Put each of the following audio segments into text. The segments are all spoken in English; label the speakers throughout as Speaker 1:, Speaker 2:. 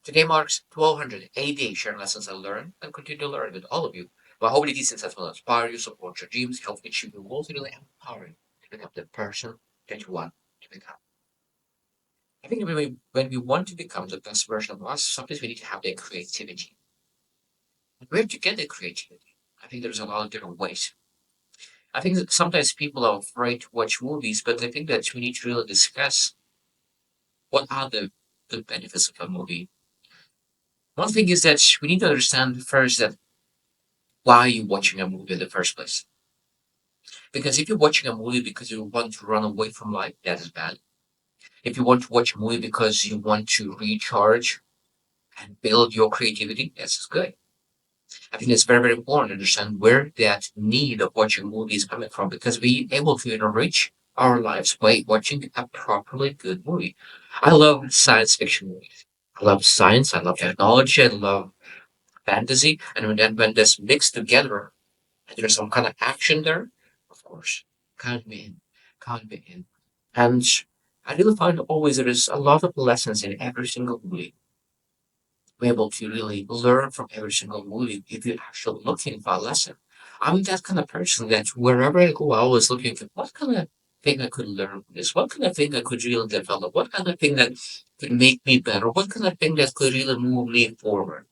Speaker 1: Today marks 1280 shared lessons I learned and continue to learn with all of you. My hope these insights will inspire you, support your dreams, help achieve your goals, and really empower you to become the person that you want to become. I think when we want to become the best version of us, sometimes we need to have that creativity. Where to get the creativity? I think there's a lot of different ways. I think that sometimes people are afraid to watch movies, but I think that we need to really discuss what are the benefits of a movie. One thing is that we need to understand first that why are you watching a movie in the first place? Because if you're watching a movie because you want to run away from life, that is bad. If you want to watch a movie because you want to recharge and build your creativity, that's good. I think it's very, very important to understand where that need of watching movies is coming from because we able to enrich our lives by watching a properly good movie. I love science fiction movies. I love science. I love technology. I love fantasy. And when this mixed together and there's some kind of action there, of course, count me in, count me in. And I really find always there is a lot of lessons in every single movie. We're able to really learn from every single movie if you're actually looking for a lesson. I'm that kind of person that wherever I go, I always looking for what kind of thing I could learn from this, what kind of thing I could really develop, what kind of thing that could make me better, what kind of thing that could really move me forward.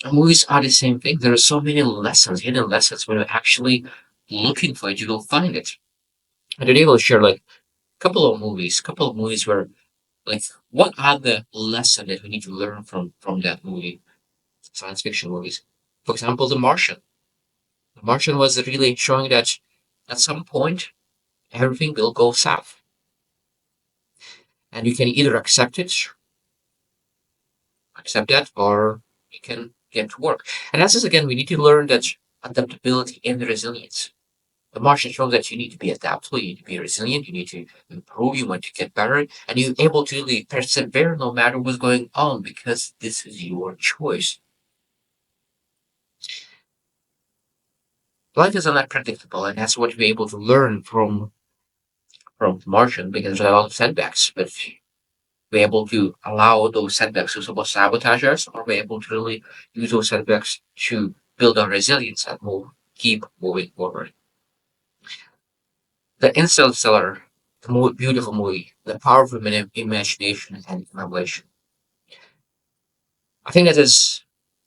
Speaker 1: And movies are the same thing. There are so many lessons, hidden lessons. When you're actually looking for it, you will find it. And today we'll share like couple of movies where like what are the lesson that we need to learn from that movie, science fiction movies. For example, The Martian. The Martian was really showing that at some point everything will go south, and you can either accept that, or you can get to work. And that's just again, we need to learn that adaptability and resilience. The Martian shows that you need to be adaptable, you need to be resilient, you need to improve, you want to get better, and you're able to really persevere no matter what's going on because this is your choice. Life is unpredictable, and that's what we're able to learn from Martian because there's a lot of setbacks, but we're able to allow those setbacks to support sabotage us, or we're able to really use those setbacks to build our resilience and keep moving forward. The Interstellar, beautiful movie, the power of imagination and imagination. I think that is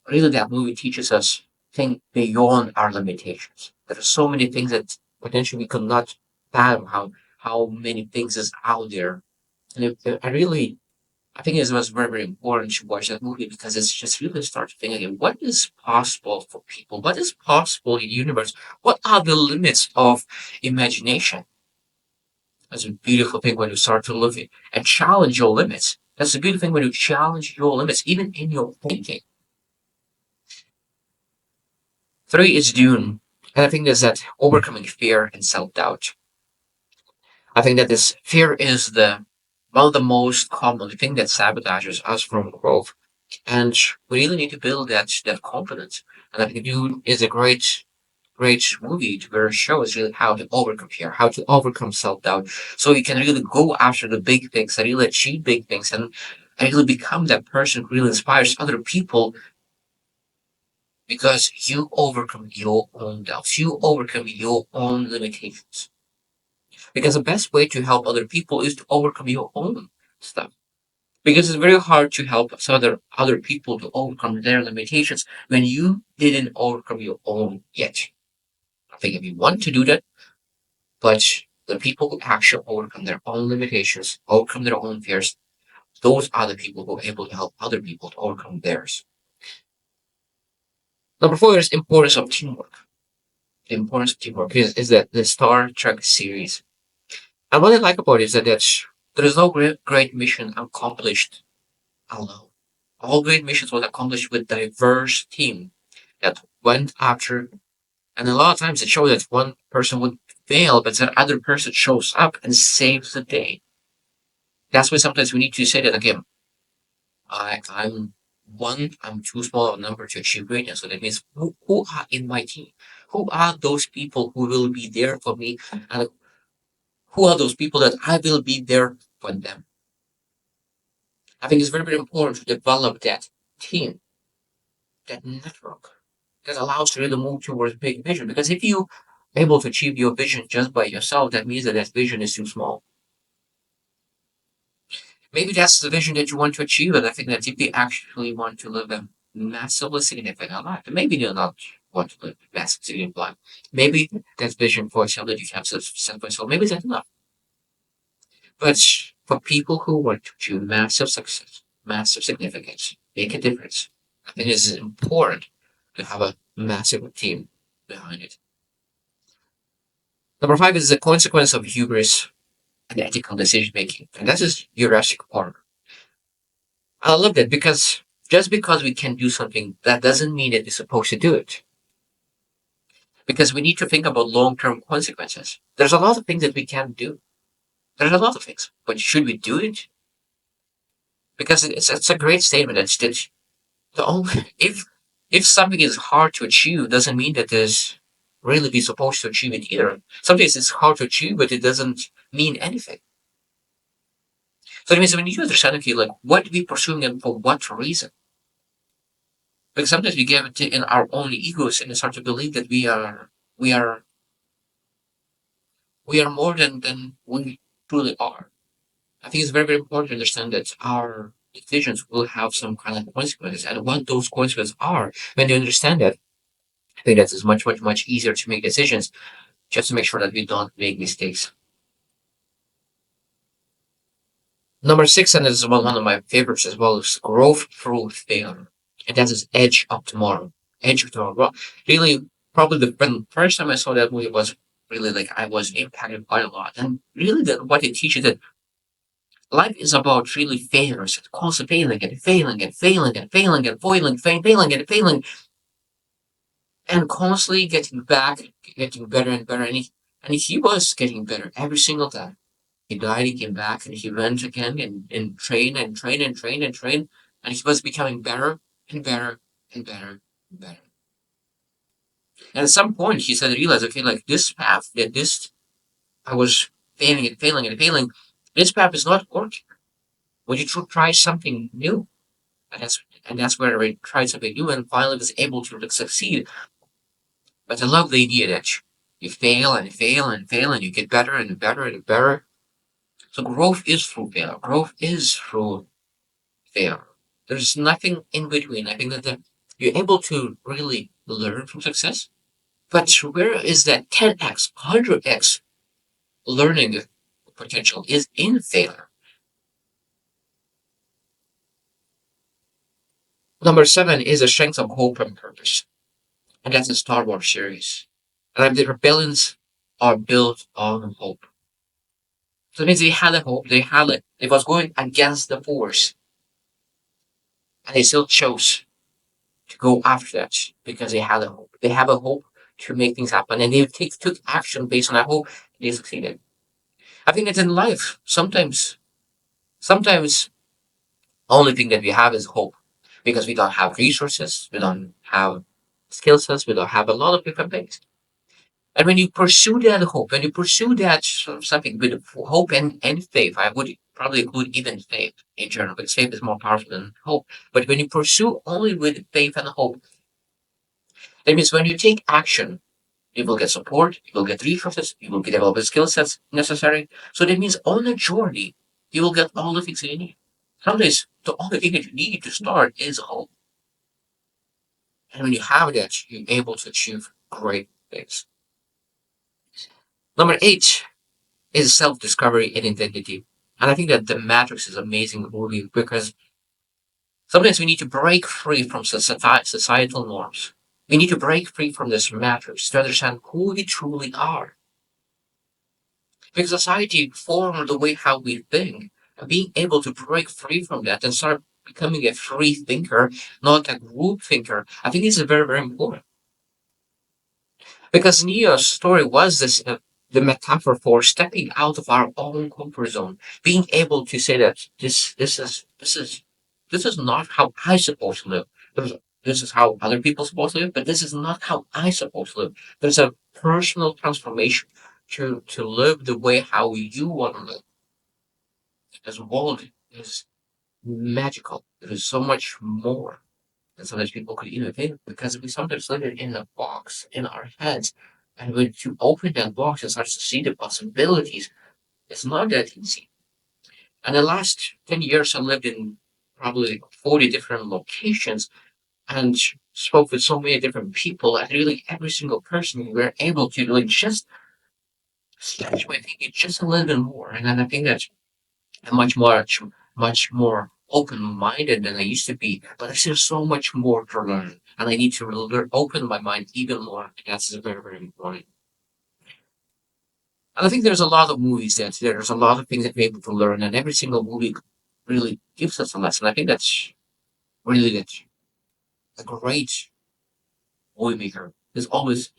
Speaker 1: really that movie teaches us think beyond our limitations. There are so many things that potentially we could not fathom how many things is out there. And I think it was very, very important to watch that movie because it's just really start thinking what is possible for people? What is possible in the universe? What are the limits of imagination? That's a beautiful thing when you start to look at and challenge your limits. That's a beautiful thing when you challenge your limits, even in your thinking. Three is Dune. And I think there's that overcoming fear and self doubt. I think that this fear is the one of the most common thing that sabotages us from growth. And we really need to build that confidence. And I think Dune is a great movie to where it shows really how to overcome fear, how to overcome self doubt, so you can really go after the big things and really achieve big things and really become that person who really inspires other people because you overcome your own doubts, you overcome your own limitations. Because the best way to help other people is to overcome your own stuff. Because it's very hard to help other people to overcome their limitations when you didn't overcome your own yet. I think if you want to do that, but the people who actually overcome their own limitations, overcome their own fears, those are the people who are able to help other people to overcome theirs. Number four is importance of teamwork. The importance of teamwork is that the Star Trek series. And what I like about it is that there is no great mission accomplished alone. All great missions was accomplished with diverse team that went after, and a lot of times it shows that one person would fail, but that other person shows up and saves the day. That's why sometimes we need to say that again. I'm too small a number to achieve greatness. So that means who are in my team? Who are those people who will be there for me? And who are those people that I will be there for them? I think it's very, very important to develop that team, that network that allows you to move towards big vision. Because if you able to achieve your vision just by yourself, that means that that vision is too small. Maybe that's the vision that you want to achieve, and I think that if you actually want to live a massively significant life, and maybe you not want to live a massively significant life, maybe that vision for yourself that you have set for yourself, maybe that's enough. But for people who want to achieve massive success, massive significance, make a difference, I think it's important to have a massive team behind it. Number five is the consequence of hubris and ethical decision making, and that is Jurassic Park. I love that because just because we can do something, that doesn't mean that we're supposed to do it. Because we need to think about long term consequences. There's a lot of things that we can't do. There's a lot of things, but should we do it? Because it's a great statement. It's that the only if something is hard to achieve, doesn't mean that there's really be supposed to achieve it either. Sometimes it's hard to achieve, but it doesn't mean anything. So it means when you understand, okay, like what we pursuing and for what reason? Because sometimes we get in our own egos and start to believe that we are we are more than we truly are. I think it's very, very important to understand that our decisions will have some kind of consequences. And what those consequences are, when you understand that, I think that is much, much, much easier to make decisions just to make sure that we don't make mistakes. Number six, and this is one of my favorites as well, is growth through failure. And that is Edge of Tomorrow. Edge of Tomorrow. Well, really, probably the first time I saw that movie was really like I was impacted quite a lot. And really, what it teaches that life is about really failures, constantly failing and failing and failing and failing and failing and failing, and constantly getting back, getting better and better. And he was getting better every single time. He died, he came back, and he went again and trained and trained and trained and trained, and he was becoming better and better and better and better. And at some point, he said, realized, okay, like this path that this I was failing and failing and failing, this path is not working. Would you try something new? And that's where I tried something new and finally was able to like, succeed. But I love the idea that you fail and fail and fail and you get better and better and better. So growth is through failure. Growth is through failure. There's nothing in between. I think that you're able to really learn from success. But where is that 10x, 100x learning potential is in failure. Number seven is a strength of hope and purpose. And that's the Star Wars series. And the rebellions are built on hope. So it means they had a hope, they had it. It was going against the force, and they still chose to go after that because they had a hope. They have a hope to make things happen, and they took action based on that hope. They succeeded. I think that in life, sometimes only thing that we have is hope because we don't have resources, we don't have skill sets, we don't have a lot of different things. And when you pursue that hope, when you pursue that sort of something with hope and faith, I would probably include even faith in general, because faith is more powerful than hope. But when you pursue only with faith and hope, that means when you take action, you will get support, you will get resources, you will develop the skill sets necessary. So that means on the journey, you will get all the things that you need. Sometimes the only thing that you need to start is hope. And when you have that, you're able to achieve great things. Number eight, is self-discovery and identity. And I think that The Matrix is an amazing movie because sometimes we need to break free from societal norms. We need to break free from this matrix to understand who we truly are. Because society formed the way how we think. And being able to break free from that and start becoming a free thinker, not a group thinker, I think is very, very important. Because Neo's story was the metaphor for stepping out of our own comfort zone, being able to say that this is not how I supposed to live. This, this is how other people supposed to live, but this is not how I supposed to live. There's a personal transformation to live the way how you want to live. This world is magical. It is so much more than sometimes people could even think because we sometimes live it in a box in our heads. And when you open that box and start to see the possibilities, it's not that easy. And the last 10 years, I lived in probably 40 different locations and spoke with so many different people. And really, every single person, we were able to really just stretch my thinking just a little bit more. And then I think that I'm much more open-minded than I used to be. But there's still so much more to learn. And I need to open my mind even more. That's very, very important. And I think there's a lot of movies that there's a lot of things that we're able to learn, and every single movie really gives us a lesson. I think that's really that a great movie maker is always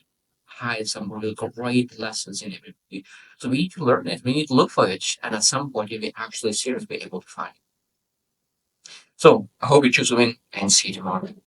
Speaker 1: hides some really great lessons in every movie. So we need to learn it. We need to look for it, and at some point, you'll be actually seriously able to find it. So I hope you choose to win and see you tomorrow.